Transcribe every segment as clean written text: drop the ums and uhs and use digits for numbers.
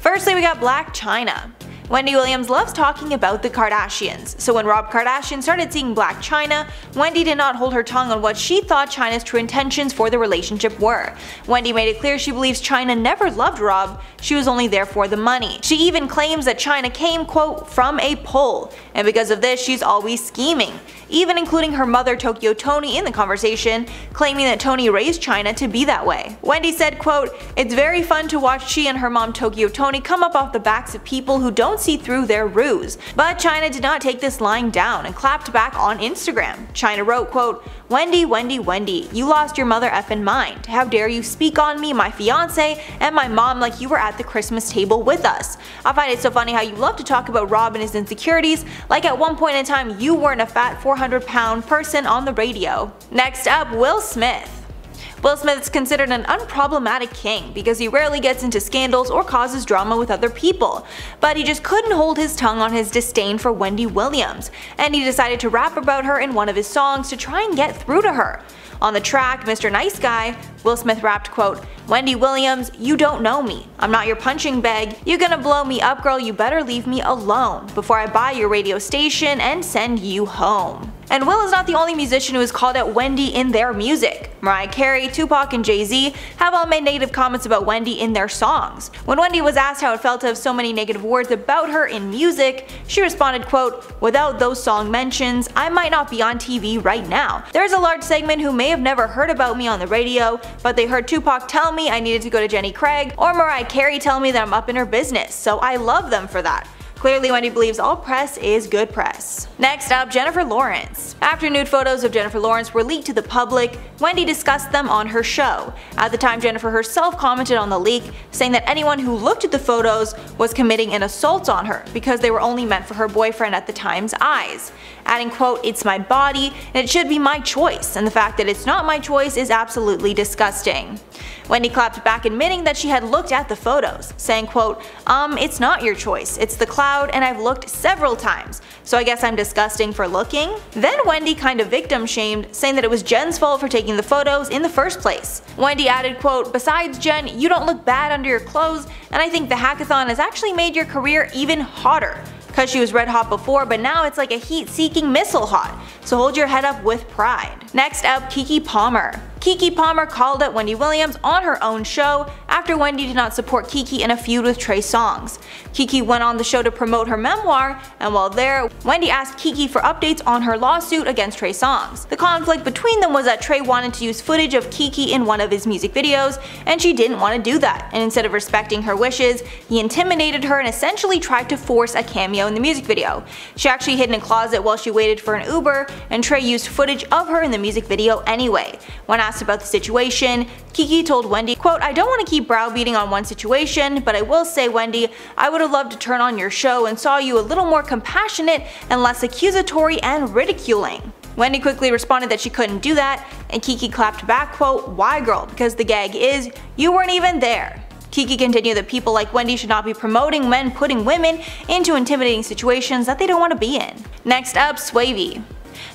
Firstly, we got Black China. Wendy Williams loves talking about the Kardashians, so when Rob Kardashian started seeing Blac Chyna, Wendy did not hold her tongue on what she thought Chyna's true intentions for the relationship were. Wendy made it clear she believes Chyna never loved Rob, she was only there for the money. She even claims that Chyna came, quote, from a pull, and because of this she's always scheming, even including her mother Tokyo Toni in the conversation, claiming that Toni raised Chyna to be that way. Wendy said, quote, "It's very fun to watch she and her mom Tokyo Toni come up off the backs of people who don't see through their ruse." But Chyna did not take this lying down and clapped back on Instagram. Chyna wrote, quote, "Wendy, Wendy, Wendy, you lost your mother effing mind. How dare you speak on me, my fiance, and my mom like you were at the Christmas table with us. I find it so funny how you love to talk about Rob and his insecurities, like at one point in time you weren't a fat 400-pound person on the radio." Next up, Will Smith. Will Smith is considered an unproblematic king because he rarely gets into scandals or causes drama with other people, but he just couldn't hold his tongue on his disdain for Wendy Williams, and he decided to rap about her in one of his songs to try and get through to her. On the track, Mr. Nice Guy, Will Smith rapped, quote, "Wendy Williams, you don't know me. I'm not your punching bag. You gonna blow me up, girl, you better leave me alone before I buy your radio station and send you home." And Will is not the only musician who has called out Wendy in their music. Mariah Carey, Tupac, and Jay-Z have all made negative comments about Wendy in their songs. When Wendy was asked how it felt to have so many negative words about her in music, she responded, quote, "Without those song mentions, I might not be on TV right now. There's a large segment who may have never heard about me on the radio, but they heard Tupac tell me I needed to go to Jenny Craig, or Mariah Carey tell me that I'm up in her business, so I love them for that." Clearly, Wendy believes all press is good press. Next up, Jennifer Lawrence. After nude photos of Jennifer Lawrence were leaked to the public, Wendy discussed them on her show. At the time, Jennifer herself commented on the leak, saying that anyone who looked at the photos was committing an assault on her because they were only meant for her boyfriend at the time's eyes. Adding, quote, "It's my body and it should be my choice, and the fact that it's not my choice is absolutely disgusting." Wendy clapped back, admitting that she had looked at the photos, saying, quote, "It's not your choice, it's the cloud and I've looked several times, so I guess I'm disgusting for looking?" Then Wendy kind of victim shamed, saying that it was Jen's fault for taking the photos in the first place. Wendy added, quote, "Besides Jen, you don't look bad under your clothes, and I think the hackathon has actually made your career even hotter. Cause she was red hot before, but now it's like a heat-seeking missile hot, so hold your head up with pride." Next up, Keke Palmer. Keke Palmer called out Wendy Williams on her own show after Wendy did not support Keke in a feud with Trey Songz. Keke went on the show to promote her memoir, and while there, Wendy asked Keke for updates on her lawsuit against Trey Songz. The conflict between them was that Trey wanted to use footage of Keke in one of his music videos, and she didn't want to do that, and instead of respecting her wishes, he intimidated her and essentially tried to force a cameo in the music video. She actually hid in a closet while she waited for an Uber, and Trey used footage of her in the music video anyway. When asked about the situation, Keke told Wendy, quote, "I don't want to keep browbeating on one situation, but I will say, Wendy, I would have loved to turn on your show and saw you a little more compassionate and less accusatory and ridiculing." Wendy quickly responded that she couldn't do that, and Keke clapped back, quote, "Why girl, because the gag is, you weren't even there." Keke continued that people like Wendy should not be promoting men putting women into intimidating situations that they don't want to be in. Next up, Swavey.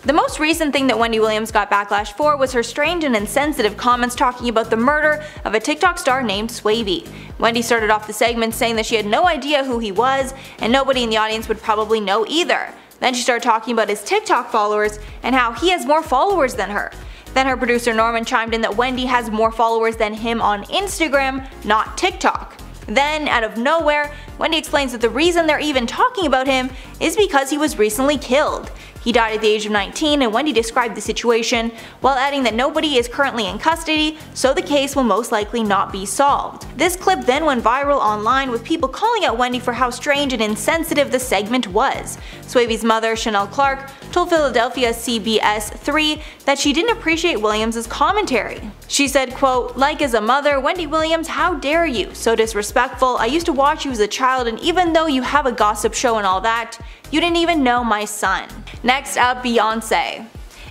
The most recent thing that Wendy Williams got backlash for was her strange and insensitive comments talking about the murder of a TikTok star named Swavey. Wendy started off the segment saying that she had no idea who he was, and nobody in the audience would probably know either. Then she started talking about his TikTok followers and how he has more followers than her. Then her producer Norman chimed in that Wendy has more followers than him on Instagram, not TikTok. Then, out of nowhere, Wendy explains that the reason they're even talking about him is because he was recently killed. He died at the age of 19, and Wendy described the situation, while adding that nobody is currently in custody, so the case will most likely not be solved. This clip then went viral online, with people calling out Wendy for how strange and insensitive the segment was. Swavey's mother, Chanel Clark, told Philadelphia CBS 3 that she didn't appreciate Williams' commentary. She said, quote, "Like as a mother, Wendy Williams, how dare you? So disrespectful. I used to watch you as a child, and even though you have a gossip show and all that, you didn't even know my son." Next up, Beyonce.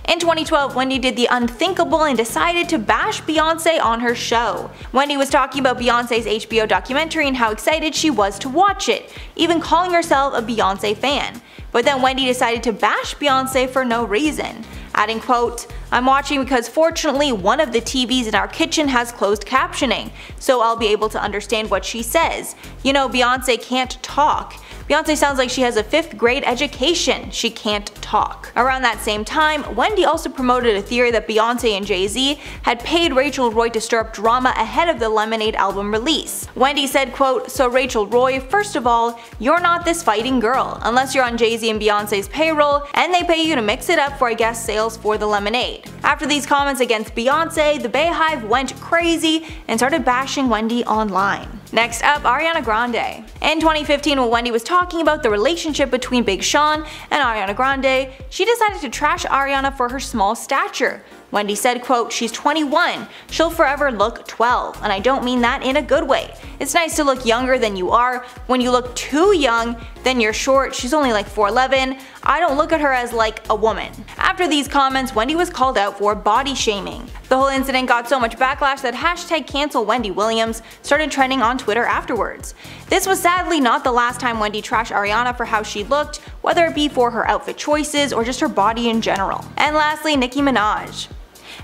In 2012, Wendy did the unthinkable and decided to bash Beyonce on her show. Wendy was talking about Beyonce's HBO documentary and how excited she was to watch it, even calling herself a Beyonce fan. But then Wendy decided to bash Beyonce for no reason, adding, quote, "I'm watching because fortunately one of the TVs in our kitchen has closed captioning, so I'll be able to understand what she says. You know, Beyonce can't talk. Beyonce sounds like she has a 5th grade education. She can't talk." Around that same time, Wendy also promoted a theory that Beyonce and Jay-Z had paid Rachel Roy to stir up drama ahead of the Lemonade album release. Wendy said, quote, "So Rachel Roy, first of all, you're not this fighting girl, unless you're on Jay-Z and Beyonce's payroll, and they pay you to mix it up for, I guess, sales for the Lemonade." After these comments against Beyonce, the Bayhive went crazy and started bashing Wendy online. Next up, Ariana Grande. In 2015, when Wendy was talking about the relationship between Big Sean and Ariana Grande, she decided to trash Ariana for her small stature. Wendy said, quote, "She's 21, she'll forever look 12, and I don't mean that in a good way. It's nice to look younger than you are. When you look too young, then you're short. She's only like 4'11". I don't look at her as like a woman." After these comments, Wendy was called out for body shaming. The whole incident got so much backlash that #CancelWendyWilliams started trending on Twitter afterwards. This was sadly not the last time Wendy trashed Ariana for how she looked, whether it be for her outfit choices or just her body in general. And lastly, Nicki Minaj.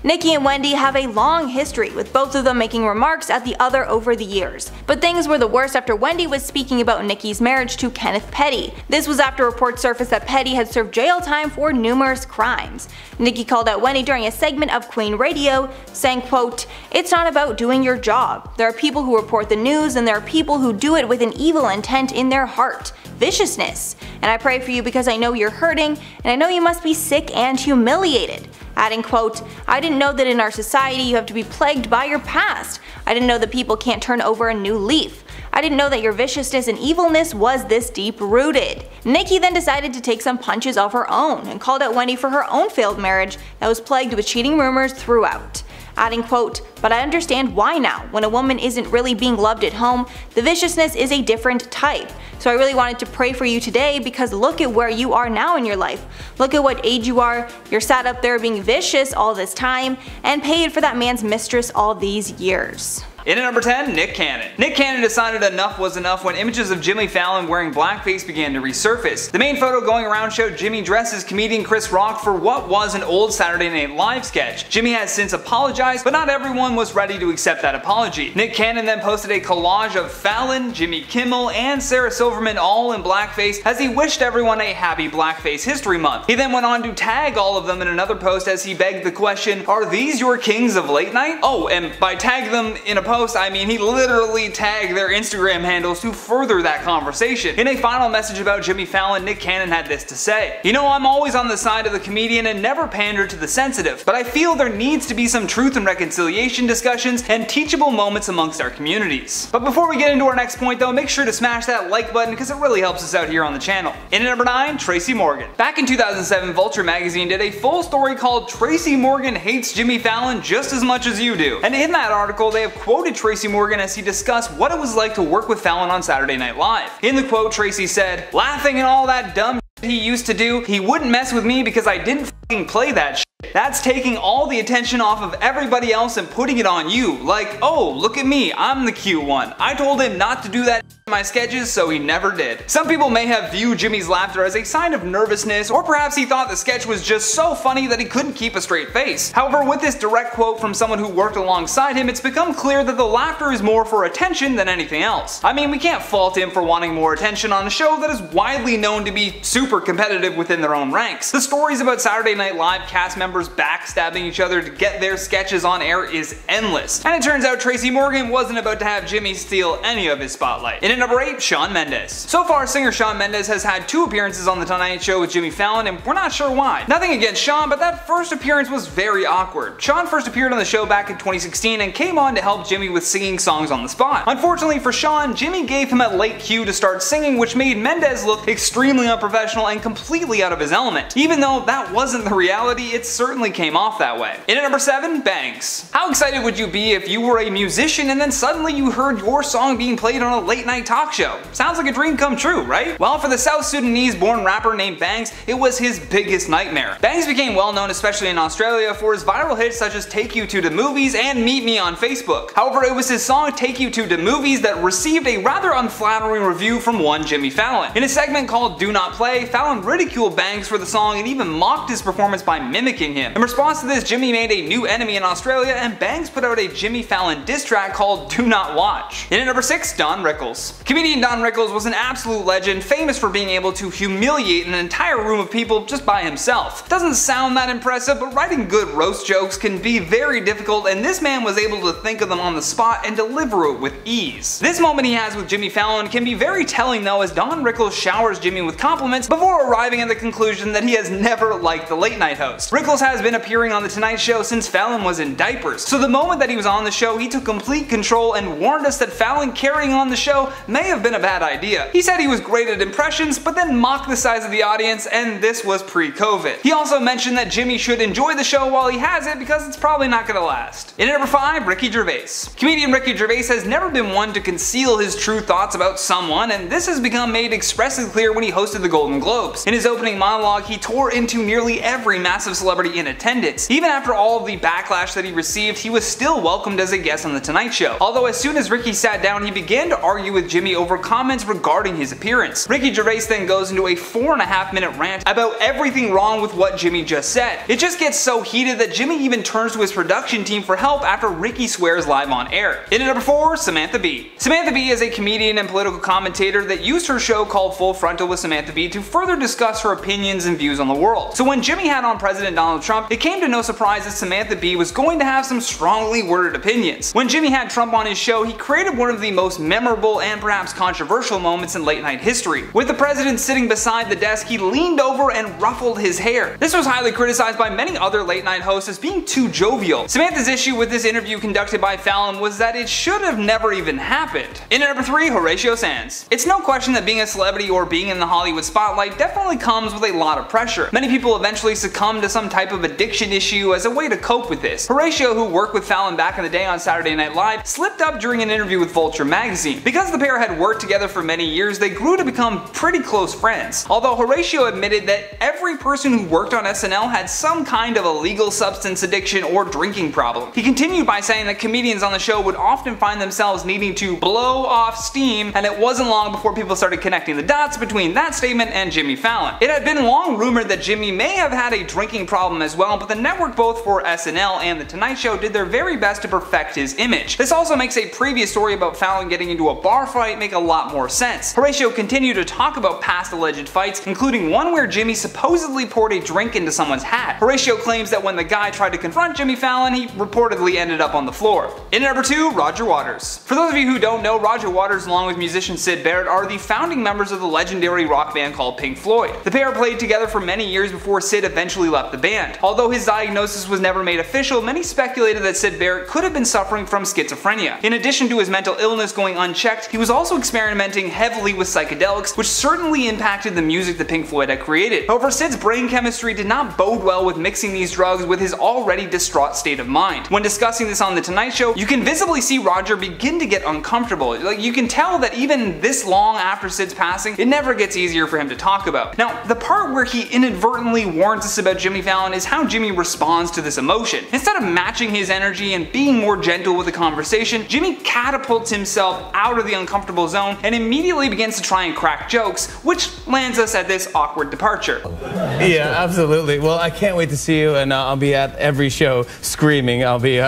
Nicki and Wendy have a long history, with both of them making remarks at the other over the years. But things were the worst after Wendy was speaking about Nicki's marriage to Kenneth Petty. This was after reports surfaced that Petty had served jail time for numerous crimes. Nicki called out Wendy during a segment of Queen Radio, saying, quote, "It's not about doing your job. There are people who report the news, and there are people who do it with an evil intent in their heart. Viciousness. And I pray for you because I know you're hurting, and I know you must be sick and humiliated." Adding, quote, "I didn't know that in our society you have to be plagued by your past. I didn't know that people can't turn over a new leaf. I didn't know that your viciousness and evilness was this deep rooted." Nicki then decided to take some punches of her own and called out Wendy for her own failed marriage that was plagued with cheating rumors throughout. Adding, quote, "But I understand why now. When a woman isn't really being loved at home, the viciousness is a different type. So I really wanted to pray for you today because look at where you are now in your life. Look at what age you are. You're sat up there being vicious all this time and paid for that man's mistress all these years." In at number 10, Nick Cannon. Nick Cannon decided enough was enough when images of Jimmy Fallon wearing blackface began to resurface. The main photo going around showed Jimmy dressed as comedian Chris Rock for what was an old Saturday Night Live sketch. Jimmy has since apologized, but not everyone was ready to accept that apology. Nick Cannon then posted a collage of Fallon, Jimmy Kimmel, and Sarah Silverman all in blackface as he wished everyone a happy Blackface History Month. He then went on to tag all of them in another post as he begged the question, "Are these your kings of late night?" Oh, and by tag them in a post, I mean he literally tagged their Instagram handles to further that conversation. In a final message about Jimmy Fallon, Nick Cannon had this to say, "You know, I'm always on the side of the comedian and never pander to the sensitive, but I feel there needs to be some truth and reconciliation discussions and teachable moments amongst our communities." But before we get into our next point though, make sure to smash that like button because it really helps us out here on the channel. In at number 9, Tracy Morgan. Back in 2007, Vulture magazine did a full story called "Tracy Morgan Hates Jimmy Fallon Just as Much as You Do." And in that article, they have quoted Tracy Morgan as he discussed what it was like to work with Fallon on Saturday Night Live. In the quote, Tracy said, "Laughing and all that dumb shit he used to do, he wouldn't mess with me because I didn't fucking play that shit. That's taking all the attention off of everybody else and putting it on you. Like, oh, look at me, I'm the cute one. I told him not to do that in my sketches, so he never did." Some people may have viewed Jimmy's laughter as a sign of nervousness, or perhaps he thought the sketch was just so funny that he couldn't keep a straight face. However, with this direct quote from someone who worked alongside him, it's become clear that the laughter is more for attention than anything else. I mean, we can't fault him for wanting more attention on a show that is widely known to be super competitive within their own ranks. The stories about Saturday Night Live cast members backstabbing each other to get their sketches on air is endless. And it turns out Tracy Morgan wasn't about to have Jimmy steal any of his spotlight. In at number 8, Shawn Mendes. So far, singer Shawn Mendes has had 2 appearances on The Tonight Show with Jimmy Fallon, and we're not sure why. Nothing against Shawn, but that first appearance was very awkward. Shawn first appeared on the show back in 2016 and came on to help Jimmy with singing songs on the spot. Unfortunately for Shawn, Jimmy gave him a late cue to start singing, which made Mendes look extremely unprofessional and completely out of his element. Even though that wasn't the reality, it certainly came off that way. In at number 7, Banks. How excited would you be if you were a musician and then suddenly you heard your song being played on a late night talk show? Sounds like a dream come true, right? Well, for the South Sudanese-born rapper named Banks, it was his biggest nightmare. Banks became well known, especially in Australia, for his viral hits such as Take You to the Movies and Meet Me on Facebook. However, it was his song Take You to the Movies that received a rather unflattering review from one Jimmy Fallon. In a segment called Do Not Play, Fallon ridiculed Banks for the song and even mocked his performance by mimicking him. In response to this, Jimmy made a new enemy in Australia, and Banks put out a Jimmy Fallon diss track called Do Not Watch. In at number 6, Don Rickles. Comedian Don Rickles was an absolute legend, famous for being able to humiliate an entire room of people just by himself. Doesn't sound that impressive, but writing good roast jokes can be very difficult, and this man was able to think of them on the spot and deliver it with ease. This moment he has with Jimmy Fallon can be very telling though, as Don Rickles showers Jimmy with compliments before arriving at the conclusion that he has never liked the late night host. Rickles has been appearing on The Tonight Show since Fallon was in diapers, so the moment that he was on the show he took complete control and warned us that Fallon carrying on the show may have been a bad idea. He said he was great at impressions, but then mocked the size of the audience, and this was pre-COVID. He also mentioned that Jimmy should enjoy the show while he has it because it's probably not gonna last. In at number 5, Ricky Gervais. Comedian Ricky Gervais has never been one to conceal his true thoughts about someone, and this has become made expressly clear when he hosted the Golden Globes. In his opening monologue, he tore into nearly every massive celebrity in attendance. Even after all of the backlash that he received, he was still welcomed as a guest on The Tonight Show. Although as soon as Ricky sat down, he began to argue with Jimmy over comments regarding his appearance. Ricky Gervais then goes into a 4.5-minute rant about everything wrong with what Jimmy just said. It just gets so heated that Jimmy even turns to his production team for help after Ricky swears live on air. In at number 4, Samantha Bee. Samantha Bee is a comedian and political commentator that used her show called Full Frontal with Samantha Bee to further discuss her opinions and views on the world. So when Jimmy had on President Donald Trump, it came to no surprise that Samantha Bee was going to have some strongly worded opinions. When Jimmy had Trump on his show, he created one of the most memorable and perhaps controversial moments in late night history. With the president sitting beside the desk, he leaned over and ruffled his hair. This was highly criticized by many other late night hosts as being too jovial. Samantha's issue with this interview conducted by Fallon was that it should have never even happened. In at number 3, Horatio Sanz. It's no question that being a celebrity or being in the Hollywood spotlight definitely comes with a lot of pressure. Many people eventually succumb to some type of addiction issue as a way to cope with this. Horatio, who worked with Fallon back in the day on Saturday Night Live, slipped up during an interview with Vulture magazine. Because the pair had worked together for many years, they grew to become pretty close friends. Although Horatio admitted that every person who worked on SNL had some kind of illegal substance addiction or drinking problem. He continued by saying that comedians on the show would often find themselves needing to blow off steam, and it wasn't long before people started connecting the dots between that statement and Jimmy Fallon. It had been long rumored that Jimmy may have had a drinking problem as well, but the network, both for SNL and The Tonight Show, did their very best to perfect his image. This also makes a previous story about Fallon getting into a bar fight make a lot more sense. Horatio continued to talk about past alleged fights, including one where Jimmy supposedly poured a drink into someone's hat. Horatio claims that when the guy tried to confront Jimmy Fallon, he reportedly ended up on the floor. In at number 2, Roger Waters. For those of you who don't know, Roger Waters along with musician Syd Barrett are the founding members of the legendary rock band called Pink Floyd. The pair played together for many years before Syd eventually left the band. Although his diagnosis was never made official, many speculated that Syd Barrett could have been suffering from schizophrenia. In addition to his mental illness going unchecked, he was also experimenting heavily with psychedelics, which certainly impacted the music that Pink Floyd had created. However, Syd's brain chemistry did not bode well with mixing these drugs with his already distraught state of mind. When discussing this on The Tonight Show, you can visibly see Roger begin to get uncomfortable. Like, you can tell that even this long after Syd's passing, it never gets easier for him to talk about. Now, the part where he inadvertently warns us about Jimmy Fallon is how Jimmy responds to this emotion. Instead of matching his energy and being more gentle with the conversation, Jimmy catapults himself out of the uncomfortable zone and immediately begins to try and crack jokes, which lands us at this awkward departure. Yeah, absolutely. Well, I can't wait to see you, and I'll be at every show screaming. I'll be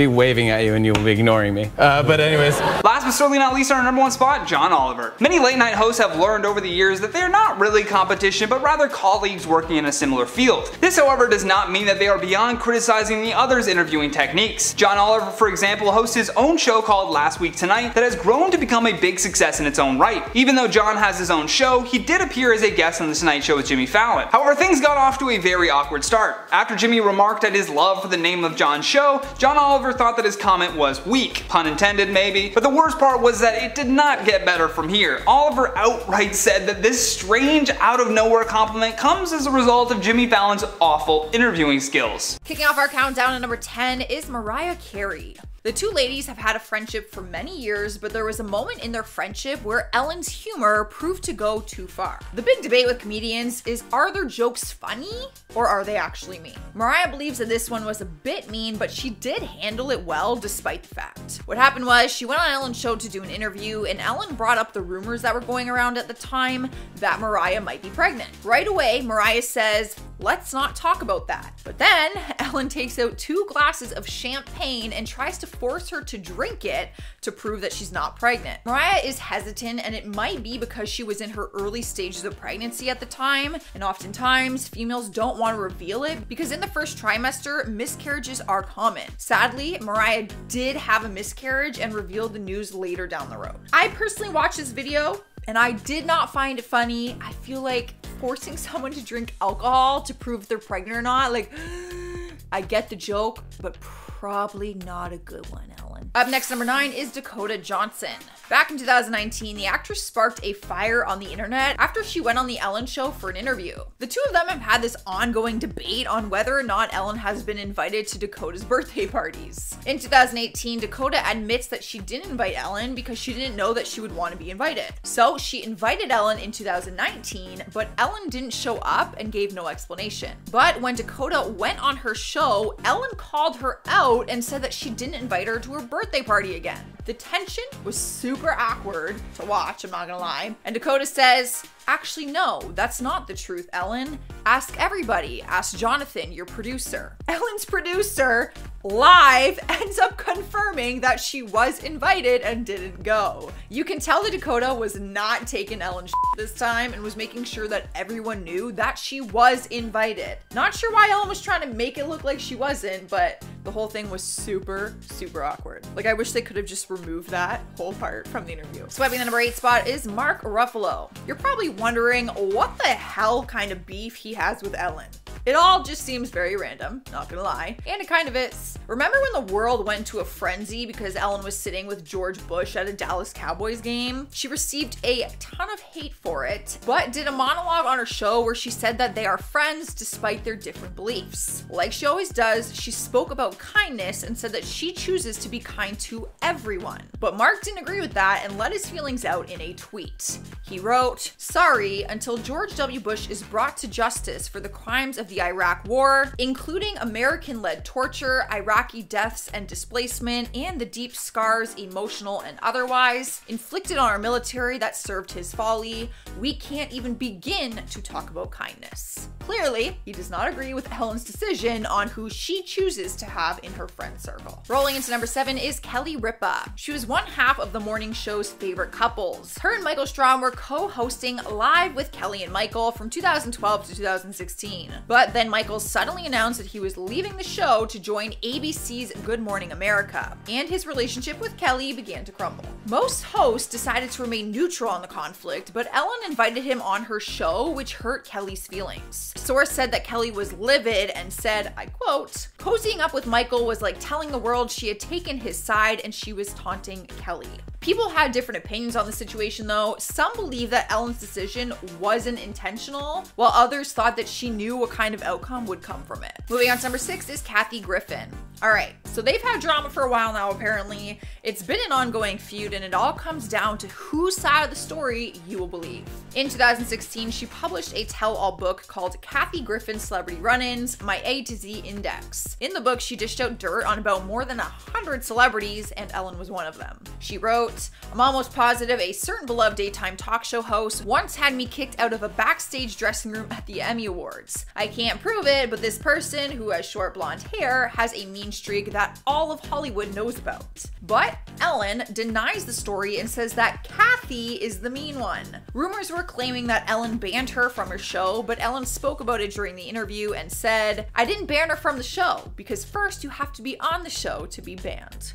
waving at you, and you'll be ignoring me. But anyways. Last but certainly not least, on our number 1 spot, John Oliver. Many late night hosts have learned over the years that they're not really competition, but rather colleagues working in a similar field. This, however, does not mean that they are beyond criticizing the others' interviewing techniques. John Oliver, for example, hosts his own show called Last Week Tonight that has grown to become a big success in its own right. Even though John has his own show, he did appear as a guest on The Tonight Show with Jimmy Fallon. However, things got off to a very awkward start. After Jimmy remarked at his love for the name of John's show, John Oliver thought that his comment was weak, pun intended maybe, but the worst part was that it did not get better from here. Oliver outright said that this strange out of nowhere compliment comes comes as a result of Jimmy Fallon's awful interviewing skills. Kicking off our countdown at number 10 is Mariah Carey. The two ladies have had a friendship for many years, but there was a moment in their friendship where Ellen's humor proved to go too far. The big debate with comedians is, are their jokes funny or are they actually mean? Mariah believes that this one was a bit mean, but she did handle it well despite the fact. What happened was she went on Ellen's show to do an interview, and Ellen brought up the rumors that were going around at the time that Mariah might be pregnant. Right away, Mariah says, "Let's not talk about that." But then Ellen takes out 2 glasses of champagne and tries to force her to drink it to prove that she's not pregnant. Mariah is hesitant, and it might be because she was in her early stages of pregnancy at the time, and oftentimes females don't want to reveal it because in the first trimester, miscarriages are common. Sadly, Mariah did have a miscarriage and revealed the news later down the road. I personally watched this video and I did not find it funny. I feel like forcing someone to drink alcohol to prove if they're pregnant or not, like, I get the joke, but probably not a good one, Ellen. Up next, number 9 is Dakota Johnson. Back in 2019, the actress sparked a fire on the internet after she went on the Ellen show for an interview. The two of them have had this ongoing debate on whether or not Ellen has been invited to Dakota's birthday parties. In 2018, Dakota admits that she didn't invite Ellen because she didn't know that she would want to be invited. So she invited Ellen in 2019, but Ellen didn't show up and gave no explanation. But when Dakota went on her show, Ellen called her out and said that she didn't invite her to her birthday party again. The tension was super awkward to watch, I'm not gonna lie. And Dakota says, "Actually, no, that's not the truth, Ellen. Ask everybody. Ask Jonathan, your producer." Ellen's producer live ends up confirming that she was invited and didn't go. You can tell that Dakota was not taking Ellen's shit this time and was making sure that everyone knew that she was invited. Not sure why Ellen was trying to make it look like she wasn't, but the whole thing was super, super awkward. Like, I wish they could have just removed that whole part from the interview. Swiping the number 8 spot is Mark Ruffalo. You're probably wondering what the hell kind of beef he has with Ellen. It all just seems very random, not gonna lie, and it kind of is. Remember when the world went to a frenzy because Ellen was sitting with George Bush at a Dallas Cowboys game? She received a ton of hate for it, but did a monologue on her show where she said that they are friends despite their different beliefs. Like she always does, she spoke about kindness and said that she chooses to be kind to everyone. But Mark didn't agree with that and let his feelings out in a tweet. He wrote, "Sorry, until George W. Bush is brought to justice for the crimes of the Iraq War, including American-led torture, Iraqi deaths and displacement, and the deep scars, emotional and otherwise, inflicted on our military that served his folly, we can't even begin to talk about kindness." Clearly, he does not agree with Ellen's decision on who she chooses to have in her friend circle. Rolling into number 7 is Kelly Ripa. She was one half of the morning show's favorite couples. Her and Michael Strahm were co-hosting Live with Kelly and Michael from 2012 to 2016. But then Michael suddenly announced that he was leaving the show to join ABC's Good Morning America, and his relationship with Kelly began to crumble. Most hosts decided to remain neutral on the conflict, but Ellen invited him on her show, which hurt Kelly's feelings. Source said that Kelly was livid and said, I quote, "Cozying up with Michael was like telling the world she had taken his side and she was taunting Kelly." People had different opinions on the situation though. Some believe that Ellen's decision wasn't intentional, while others thought that she knew what kind of outcome would come from it. Moving on to number 6 is Kathy Griffin. Alright, so they've had drama for a while now apparently. It's been an ongoing feud and it all comes down to whose side of the story you will believe. In 2016, she published a tell-all book called Kathy Griffin Celebrity Run-Ins, My A to Z Index. In the book, she dished out dirt on about more than 100 celebrities, and Ellen was one of them. She wrote, "I'm almost positive a certain beloved daytime talk show host once had me kicked out of a backstage dressing room at the Emmy Awards. I can't prove it, but this person, who has short blonde hair, has a mean streak that all of Hollywood knows about." But Ellen denies the story and says that Kathy is the mean one. Rumors were claiming that Ellen banned her from her show, but Ellen spoke about it during the interview and said, "I didn't ban her from the show, because first you have to be on the show to be banned."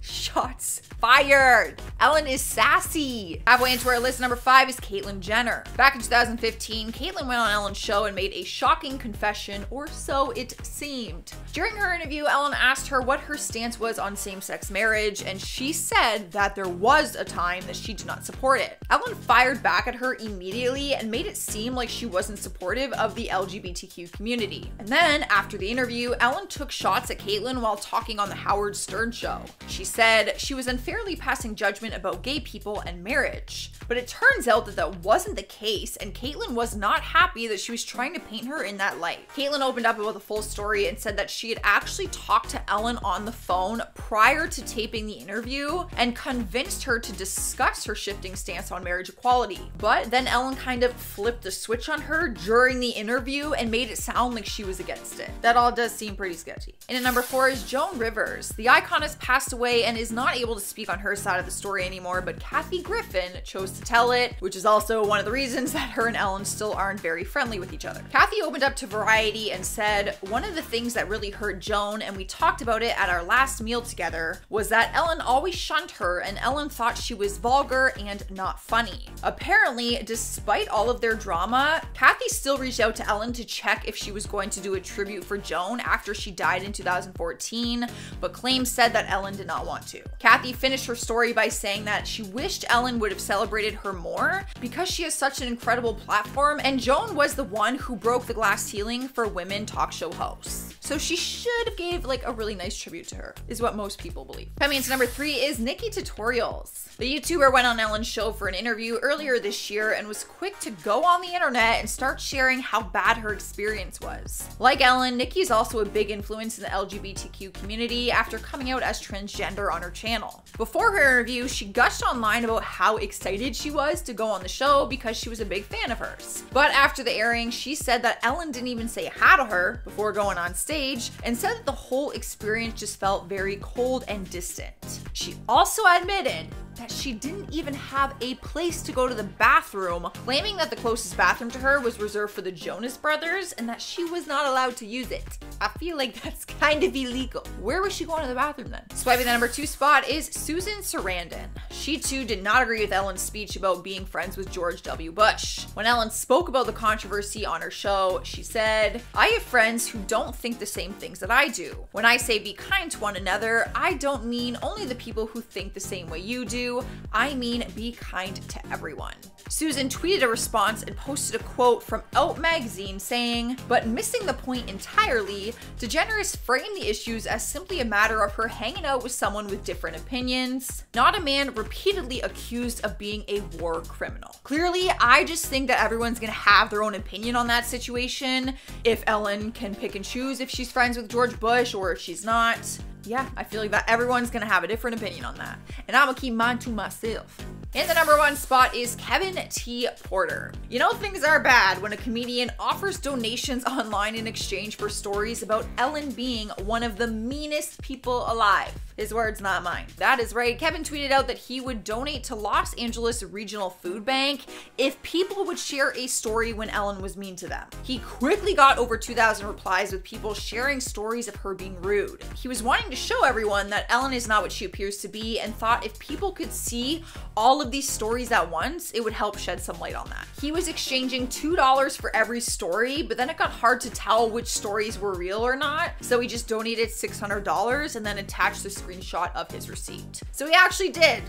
Shots fired. Ellen is sassy. Halfway into our list, number 5 is Caitlyn Jenner. Back in 2015, Caitlyn went on Ellen's show and made a shocking confession, or so it seemed. During her interview, Ellen asked her what her stance was on same-sex marriage, and she said that there was a time that she did not support it. Ellen fired back at her immediately and made it seem like she wasn't supportive of the LGBTQ community. And then, after the interview, Ellen took shots at Caitlyn while talking on the Howard Stern show. She said she was unfairly passing judgment about gay people and marriage. But it turns out that wasn't the case, and Caitlyn was not happy that she was trying to paint her in that light. Caitlyn opened up about the full story and said that she had actually talked to Ellen on the phone prior to taping the interview and convinced her to discuss her shifting stance on marriage equality. But then Ellen kind of flipped the switch on her during the interview and made it sound like she was against it. That all does seem pretty sketchy. And at number 4 is Joan Rivers. The icon has passed away and is not able to speak on her side of the story anymore, but Kathy Griffin chose to tell it, which is also one of the reasons that her and Ellen still aren't very friendly with each other. Kathy opened up to Variety and said, "One of the things that really hurt Joan, and we talked about it at our last meal together, was that Ellen always shunned her and Ellen thought she was vulgar and not funny." Apparently, despite all of their drama, Kathy still reached out to Ellen to check if she was going to do a tribute for Joan after she died in 2014, but claims said that Ellen did not want to. Kathy finished her story by saying that she wished Ellen would have celebrated her more because she has such an incredible platform, and Joan was the one who broke the glass ceiling for women talk show hosts. So she should have gave like a really nice tribute to her, is what most people believe. Coming into number 3 is Niki Tutorials. The YouTuber went on Ellen's show for an interview earlier this year and was quick to go on the internet and start sharing how bad her experience was. Like Ellen, Niki is also a big influence in the LGBTQ community after coming out as transgender on her channel. Before her interview, she gushed online about how excited she was to go on the show because she was a big fan of hers. But after the airing, she said that Ellen didn't even say hi to her before going on stage and said that the whole experience just felt very cold and distant. She also admitted that she didn't even have a place to go to the bathroom, claiming that the closest bathroom to her was reserved for the Jonas Brothers and that she was not allowed to use it. I feel like that's kind of illegal. Where was she going to the bathroom then? Swiping the number 2 spot is Susan Sarandon. She too did not agree with Ellen's speech about being friends with George W. Bush. When Ellen spoke about the controversy on her show, she said, "I have friends who don't think the same things that I do. When I say be kind to one another, I don't mean only the people who think the same way you do. I mean be kind to everyone." Susan tweeted a response and posted a quote from Out magazine saying, "But missing the point entirely, DeGeneres framed the issues as simply a matter of her hanging out with someone with different opinions, not a man repeatedly accused of being a war criminal." Clearly, I just think that everyone's gonna have their own opinion on that situation. If Ellen can pick and choose if she's friends with George Bush or if she's not. Yeah, I feel like that everyone's gonna have a different opinion on that. And I'm gonna keep mine to myself. In the number 1 spot is Kevin T. Porter. You know things are bad when a comedian offers donations online in exchange for stories about Ellen being one of the meanest people alive. His words, not mine. That is right. Kevin tweeted out that he would donate to Los Angeles Regional Food Bank if people would share a story when Ellen was mean to them. He quickly got over 2,000 replies with people sharing stories of her being rude. He was wanting to show everyone that Ellen is not what she appears to be and thought if people could see all of these stories at once, it would help shed some light on that. He was exchanging $2 for every story, but then it got hard to tell which stories were real or not, so he just donated $600 and then attached the screenshot of his receipt. So he actually did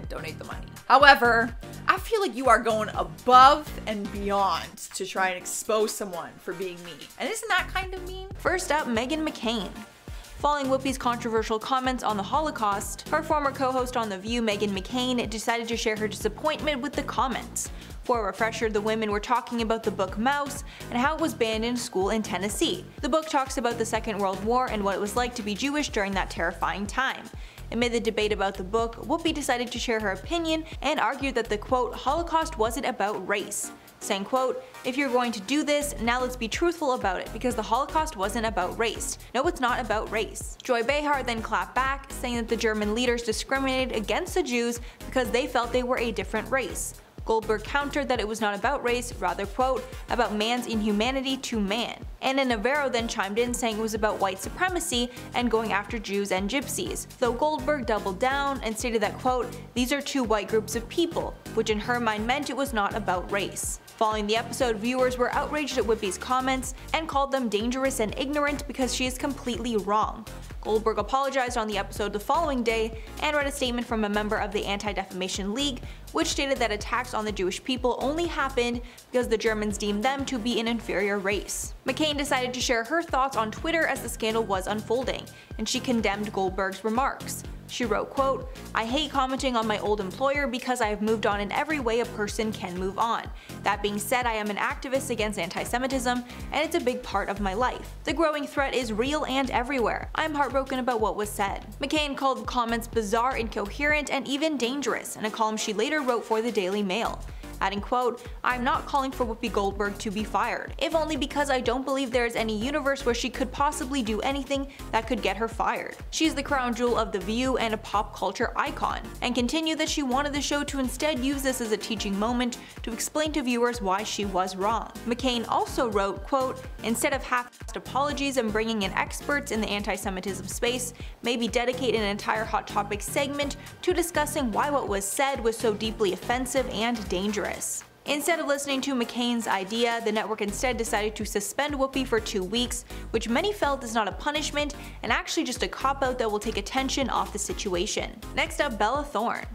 donate the money. However, I feel like you are going above and beyond to try and expose someone for being mean. And isn't that kind of mean? First up, Meghan McCain. Following Whoopi's controversial comments on the Holocaust, her former co-host on The View, Meghan McCain, decided to share her disappointment with the comments. For a refresher, the women were talking about the book Mouse and how it was banned in school in Tennessee. The book talks about the Second World War and what it was like to be Jewish during that terrifying time. Amid the debate about the book, Whoopi decided to share her opinion and argued that the quote, Holocaust wasn't about race, saying quote, "If you're going to do this, now let's be truthful about it because the Holocaust wasn't about race. No, it's not about race." Joy Behar then clapped back, saying that the German leaders discriminated against the Jews because they felt they were a different race. Goldberg countered that it was not about race, rather quote, about man's inhumanity to man. Anna Navarro then chimed in saying it was about white supremacy and going after Jews and gypsies, though Goldberg doubled down and stated that quote, these are two white groups of people, which in her mind meant it was not about race. Following the episode, viewers were outraged at Whoopi's comments and called them dangerous and ignorant because she is completely wrong. Goldberg apologized on the episode the following day and read a statement from a member of the Anti-Defamation League, which stated that attacks on the Jewish people only happened because the Germans deemed them to be an inferior race. McCain decided to share her thoughts on Twitter as the scandal was unfolding, and she condemned Goldberg's remarks. She wrote, quote, I hate commenting on my old employer because I have moved on in every way a person can move on. That being said, I am an activist against anti-Semitism, and it's a big part of my life. The growing threat is real and everywhere. I am heartbroken about what was said. McCain called the comments bizarre, incoherent, and even dangerous in a column she later wrote for the Daily Mail. Adding, quote, I'm not calling for Whoopi Goldberg to be fired, if only because I don't believe there is any universe where she could possibly do anything that could get her fired. She's the crown jewel of The View and a pop culture icon, and continued that she wanted the show to instead use this as a teaching moment to explain to viewers why she was wrong. McCain also wrote, quote, instead of half-assed apologies and bringing in experts in the anti-Semitism space, maybe dedicate an entire Hot Topic segment to discussing why what was said was so deeply offensive and dangerous. Instead of listening to McCain's idea, the network instead decided to suspend Whoopi for 2 weeks, which many felt is not a punishment and actually just a cop-out that will take attention off the situation. Next up, Bella Thorne.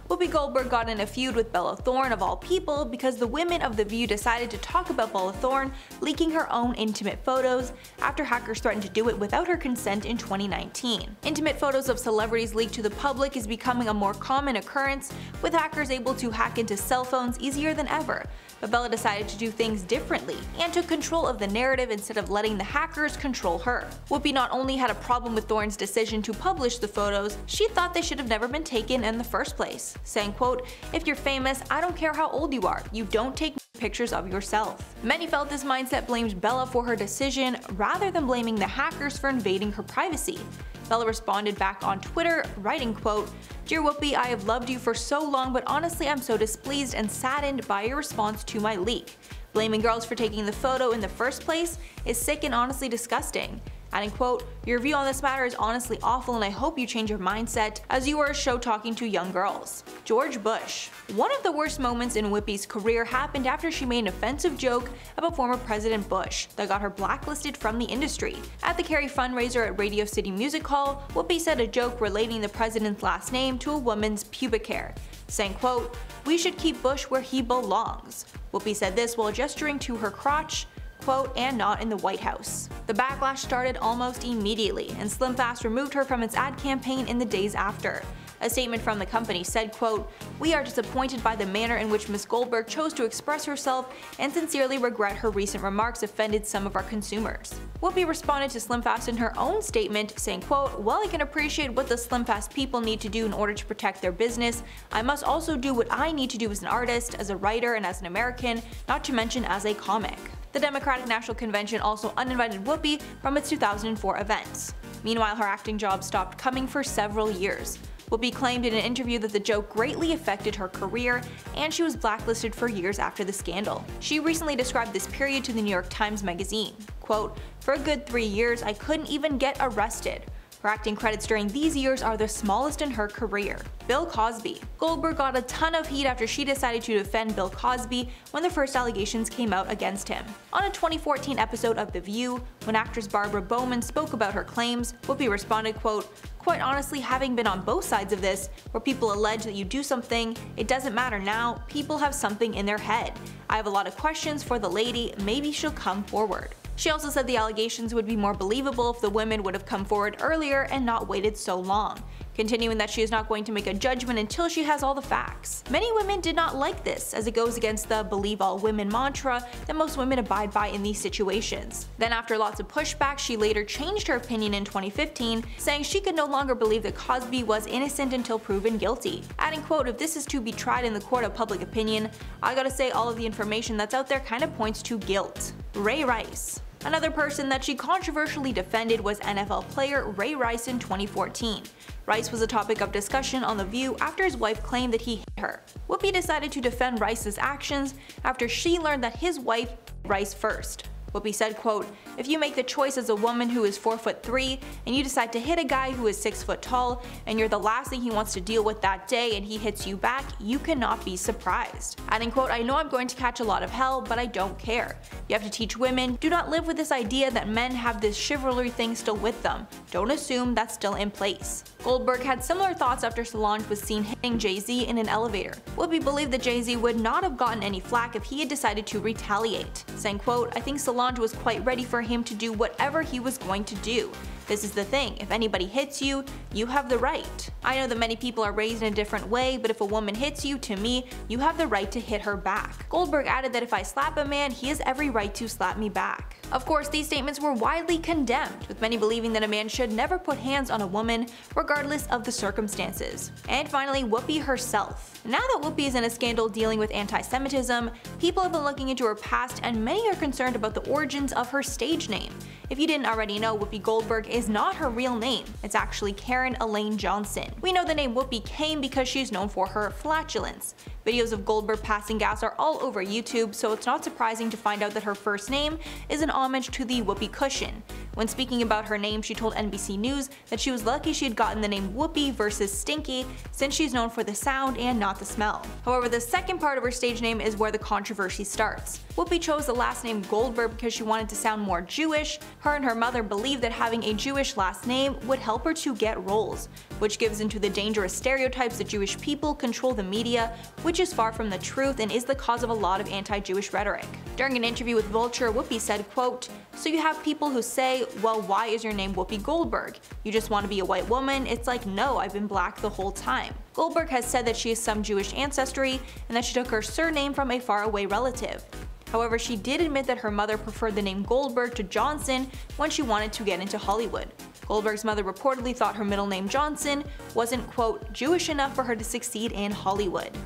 Whoopi Goldberg got in a feud with Bella Thorne of all people because the women of The View decided to talk about Bella Thorne leaking her own intimate photos after hackers threatened to do it without her consent in 2019. Intimate photos of celebrities leaked to the public is becoming a more common occurrence, with hackers able to hack into cell phones easier than ever. But Bella decided to do things differently and took control of the narrative instead of letting the hackers control her. Whoopi not only had a problem with Thorne's decision to publish the photos, she thought they should have never been taken in the first place, saying, quote, if you're famous, I don't care how old you are, you don't take pictures of yourself. Many felt this mindset blamed Bella for her decision rather than blaming the hackers for invading her privacy. Bella responded back on Twitter, writing, quote, Dear Whoopi, I have loved you for so long, but honestly I'm so displeased and saddened by your response to my leak. Blaming girls for taking the photo in the first place is sick and honestly disgusting. Adding, quote, your view on this matter is honestly awful and I hope you change your mindset as you are a show talking to young girls. George Bush. One of the worst moments in Whoopi's career happened after she made an offensive joke about former President Bush that got her blacklisted from the industry. At the Carey fundraiser at Radio City Music Hall, Whoopi said a joke relating the president's last name to a woman's pubic hair, saying, quote, we should keep Bush where he belongs. Whoopi said this while gesturing to her crotch, quote, and not in the White House. The backlash started almost immediately, and Slim Fast removed her from its ad campaign in the days after. A statement from the company said, quote, we are disappointed by the manner in which Ms. Goldberg chose to express herself and sincerely regret her recent remarks offended some of our consumers. Whoopi responded to Slim Fast in her own statement, saying, quote, while I can appreciate what the Slim Fast people need to do in order to protect their business, I must also do what I need to do as an artist, as a writer, and as an American, not to mention as a comic. The Democratic National Convention also uninvited Whoopi from its 2004 events. Meanwhile, her acting job stopped coming for several years. Whoopi claimed in an interview that the joke greatly affected her career, and she was blacklisted for years after the scandal. She recently described this period to the New York Times Magazine, quote, for a good 3 years I couldn't even get arrested. Her acting credits during these years are the smallest in her career. Bill Cosby. Goldberg got a ton of heat after she decided to defend Bill Cosby when the first allegations came out against him. On a 2014 episode of The View, when actress Barbara Bowman spoke about her claims, Whoopi responded, quote, quite honestly, having been on both sides of this, where people allege that you do something, it doesn't matter now, people have something in their head. I have a lot of questions for the lady, maybe she'll come forward. She also said the allegations would be more believable if the women would have come forward earlier and not waited so long, continuing that she is not going to make a judgment until she has all the facts. Many women did not like this, as it goes against the believe all women mantra that most women abide by in these situations. Then after lots of pushback, she later changed her opinion in 2015, saying she could no longer believe that Cosby was innocent until proven guilty. Adding, quote, if this is to be tried in the court of public opinion, I gotta say all of the information that's out there kinda points to guilt. Ray Rice. Another person that she controversially defended was NFL player Ray Rice in 2014. Rice was a topic of discussion on The View after his wife claimed that he hit her. Whoopi decided to defend Rice's actions after she learned that his wife hit Rice first. Whoopi said, quote, "If you make the choice as a woman who is 4'3" and you decide to hit a guy who is 6 foot tall and you're the last thing he wants to deal with that day and he hits you back, you cannot be surprised." Adding, quote, "I know I'm going to catch a lot of hell, but I don't care. You have to teach women, do not live with this idea that men have this chivalry thing still with them. Don't assume that's still in place." Goldberg had similar thoughts after Solange was seen hitting Jay-Z in an elevator. Whoopi believed that Jay-Z would not have gotten any flack if he had decided to retaliate, saying, quote, "I think Solange was quite ready for him to do whatever he was going to do. This is the thing, if anybody hits you, you have the right. I know that many people are raised in a different way, but if a woman hits you, to me, you have the right to hit her back." Goldberg added that if I slap a man, he has every right to slap me back. Of course, these statements were widely condemned, with many believing that a man should never put hands on a woman, regardless of the circumstances. And finally, Whoopi herself. Now that Whoopi is in a scandal dealing with anti-Semitism, people have been looking into her past and many are concerned about the origins of her stage name. If you didn't already know, Whoopi Goldberg is not her real name. It's actually Karen Elaine Johnson. We know the name Whoopi came because she's known for her flatulence. Videos of Goldberg passing gas are all over YouTube, so it's not surprising to find out that her first name is an homage to the whoopee cushion. When speaking about her name, she told NBC News that she was lucky she had gotten the name Whoopi versus Stinky, since she's known for the sound and not the smell. However, the second part of her stage name is where the controversy starts. Whoopi chose the last name Goldberg because she wanted to sound more Jewish. Her and her mother believed that having a Jewish last name would help her to get roles, which gives into the dangerous stereotypes that Jewish people control the media, which is far from the truth and is the cause of a lot of anti-Jewish rhetoric. During an interview with Vulture, Whoopi said, quote, "So you have people who say, well, why is your name Whoopi Goldberg? You just want to be a white woman? It's like, no, I've been black the whole time." Goldberg has said that she has some Jewish ancestry and that she took her surname from a faraway relative. However, she did admit that her mother preferred the name Goldberg to Johnson when she wanted to get into Hollywood. Goldberg's mother reportedly thought her middle name Johnson wasn't, quote, Jewish enough for her to succeed in Hollywood.